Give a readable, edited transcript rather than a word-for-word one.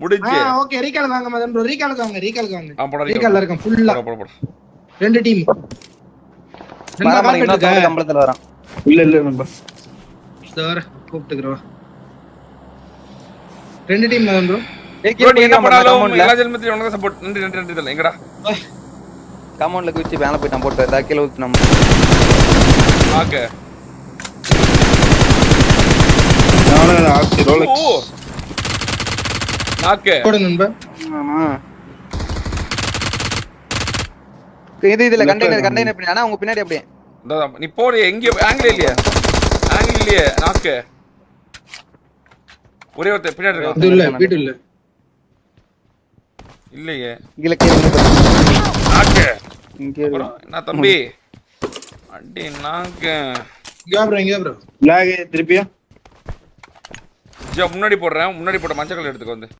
முடிஞ்சு. Okay recall வாங்க Madan bro, ரீகாலுக்கு வாங்க. போடா ரீகால்ல இருக்கேன் ஃபுல்லா. போடா. ரெண்டு டீம். இன்னொரு கம்பளத்துல வரான். இல்ல நண்பா. சார் கூப்பிட்டுக்கறவா. ரெண்டு டீம் மதன் ப்ரோ. ப்ரோ நீ என்ன பண்ணாலும் எல்லா ஜென்மத்திலும் உனக்கு சப்போர்ட். நன்றி தல. எங்கடா காம்பவுண்ட்ல குச்சி மேல போய் நான் போட்டு டா கீழ ஊத்து நம்ம. ஓகே. நானே ஆர்சி ரோலக்ஸ். நாக்கு. போடு நண்பா. ஆமா. இதுல கண்டெய்னர் பின்னாடி انا உங்க பின்னாடி அப்படியே. நீ போடு எங்க ஆங்கிள் இல்லையே நாக்கு. ஒரே ஒருத்த பின்னாடி இருக்கான். இது இல்ல வீடு இல்ல. இல்லையே. இங்க நாக்கு. இங்க என்ன தம்பி? அடி நாக்கு. இங்க ப்ரோ. லாக் திருப்பியா? முன்னாடி போடுறேன். முன்னாடி போட்ட மஞ்சள் கலர் எடுத்துக்கோ வந்து.